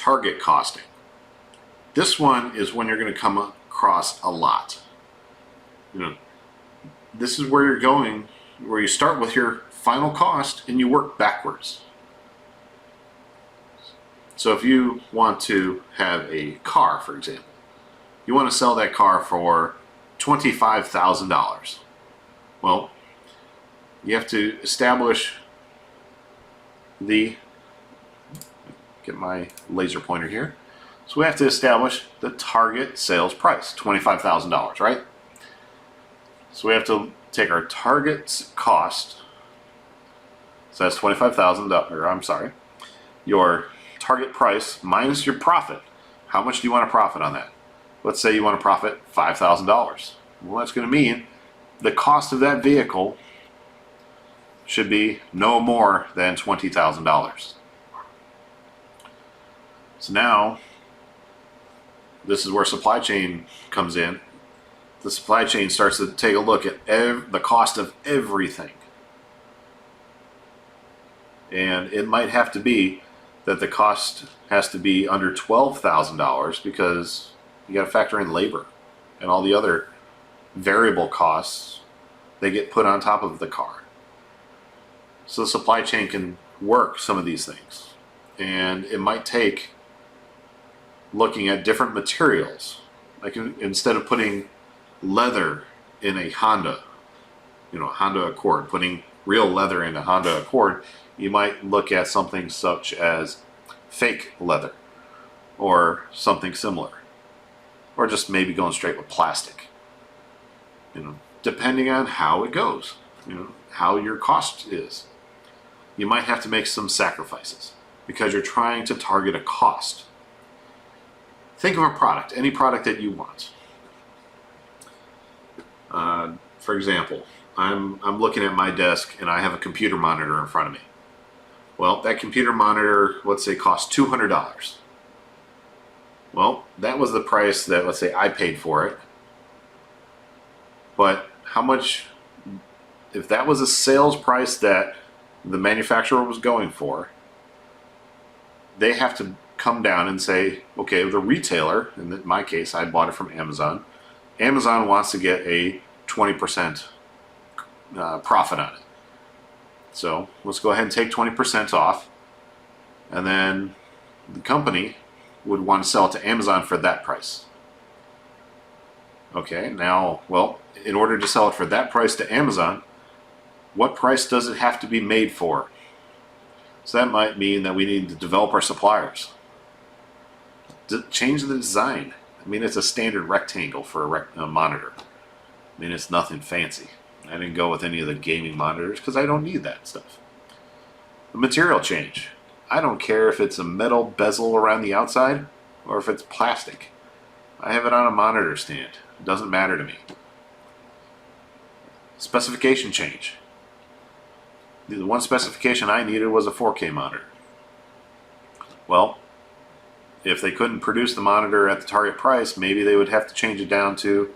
target costing. This one is when you're going to come across a lot. This is where you're going, where you start with your final cost and you work backwards. So if you want to have a car, for example, you want to sell that car for $25,000. Well, you have to establish get my laser pointer here. So we have to establish the target sales price, $25,000, right? So we have to take our target cost, so that's $25,000, I'm sorry, your target price minus your profit. How much do you want to profit on that? Let's say you want to profit $5,000. Well, that's going to mean the cost of that vehicle should be no more than $20,000. So now, this is where supply chain comes in. The supply chain starts to take a look at the cost of everything. And it might have to be that the cost has to be under $12,000 because you got to factor in labor and all the other variable costs they get put on top of the car. So the supply chain can work some of these things. And it might take looking at different materials. Like instead of putting leather in a Honda, Honda Accord, putting real leather in a Honda Accord, you might look at something such as fake leather or something similar, or just maybe going straight with plastic, depending on how it goes, how your cost is. You might have to make some sacrifices because you're trying to target a cost. Think of a product, any product that you want. For example, I'm looking at my desk and I have a computer monitor in front of me. Well, that computer monitor, let's say, costs $200. Well, that was the price that, let's say, I paid for it. But how much, if that was a sales price that the manufacturer was going for, they have to come down and say, okay, the retailer, in my case, I bought it from Amazon. Amazon wants to get a 20% profit on it. So let's go ahead and take 20% off, and then the company would want to sell it to Amazon for that price. Okay, now, well, in order to sell it for that price to Amazon, what price does it have to be made for? So that might mean that we need to develop our suppliers. Change the design. I mean, it's a standard rectangle for a monitor. I mean, it's nothing fancy. I didn't go with any of the gaming monitors because I don't need that stuff. The material change. I don't care if it's a metal bezel around the outside or if it's plastic. I have it on a monitor stand. It doesn't matter to me. Specification change. The one specification I needed was a 4K monitor. Well, if they couldn't produce the monitor at the target price, maybe they would have to change it down to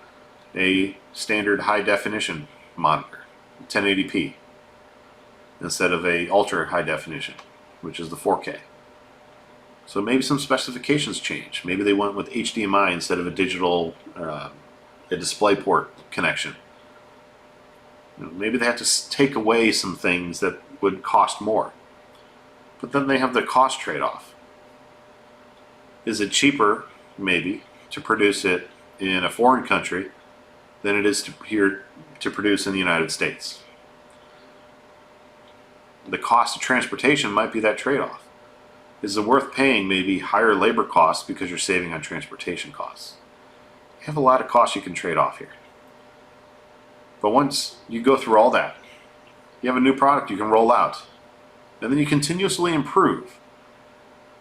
a standard high definition monitor, 1080p, instead of a ultra high definition, which is the 4K. So maybe some specifications change. Maybe they went with HDMI instead of a digital, a DisplayPort connection. Maybe they have to take away some things that would cost more. But then they have the cost trade-off. Is it cheaper, maybe, to produce it in a foreign country than it is to produce in the United States? The cost of transportation might be that trade-off. Is it worth paying maybe higher labor costs because you're saving on transportation costs? You have a lot of costs you can trade off here. But once you go through all that, you have a new product you can roll out. And then you continuously improve.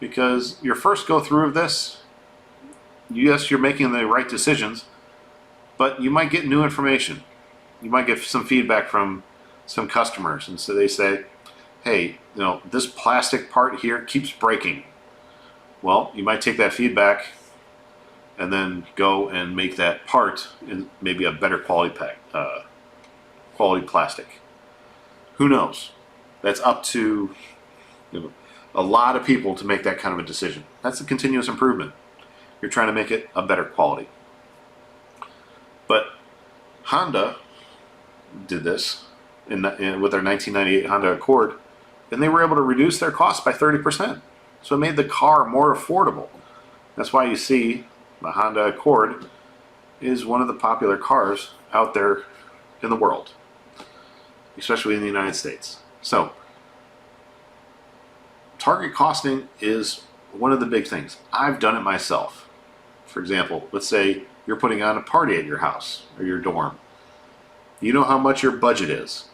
Because your first go through of this, yes, you're making the right decisions, but you might get new information. You might get some feedback from some customers, and so they say, hey, this plastic part here keeps breaking. Well, you might take that feedback and then go and make that part in maybe a better quality quality plastic. Who knows? That's up to a lot of people to make that kind of a decision. That's a continuous improvement. You're trying to make it a better quality. But Honda did this with their 1998 Honda Accord, and they were able to reduce their costs by 30%. So it made the car more affordable. That's why you see the Honda Accord is one of the popular cars out there in the world, especially in the United States. So target costing is one of the big things. I've done it myself. For example, let's say you're putting on a party at your house or your dorm. You know how much your budget is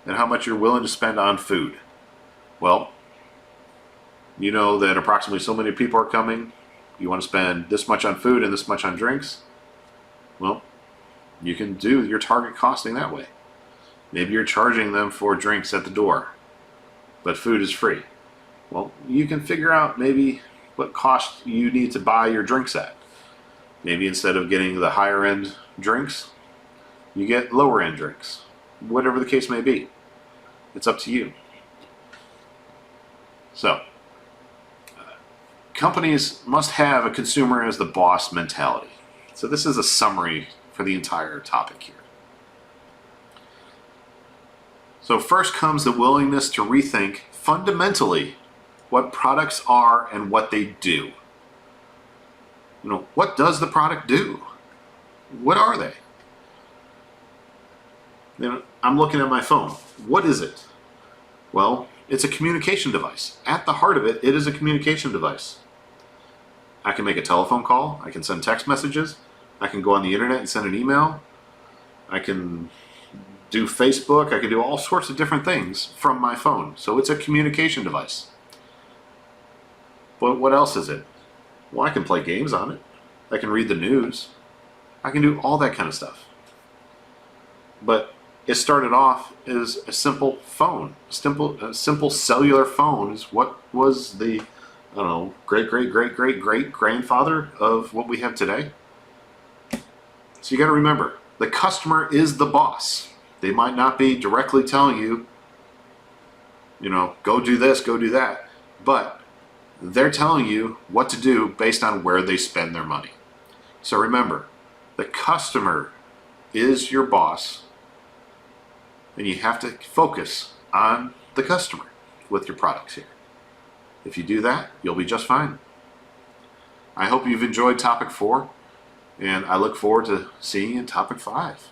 and how much you're willing to spend on food. Well, you know that approximately so many people are coming. You want to spend this much on food and this much on drinks. Well, you can do your target costing that way. Maybe you're charging them for drinks at the door, but food is free. Well, you can figure out maybe what cost you need to buy your drinks at. Maybe instead of getting the higher end drinks, you get lower end drinks. Whatever the case may be. It's up to you. So, companies must have a consumer as the boss mentality. So this is a summary for the entire topic here. So first comes the willingness to rethink fundamentally what products are and what they do. You know, what does the product do? What are they? You know, I'm looking at my phone. What is it? Well, it's a communication device. At the heart of it, it is a communication device. I can make a telephone call. I can send text messages. I can go on the internet and send an email. I can do Facebook. I can do all sorts of different things from my phone. So it's a communication device. But what else is it? Well, I can play games on it. I can read the news. I can do all that kind of stuff. But it started off as a simple phone. A simple cellular phone is what was the, I don't know, great grandfather of what we have today. So you got to remember, the customer is the boss. They might not be directly telling you, you know, go do this, go do that, but they're telling you what to do based on where they spend their money. So remember, the customer is your boss, and you have to focus on the customer with your products here. If you do that, you'll be just fine. I hope you've enjoyed topic 4, and I look forward to seeing you in topic 5.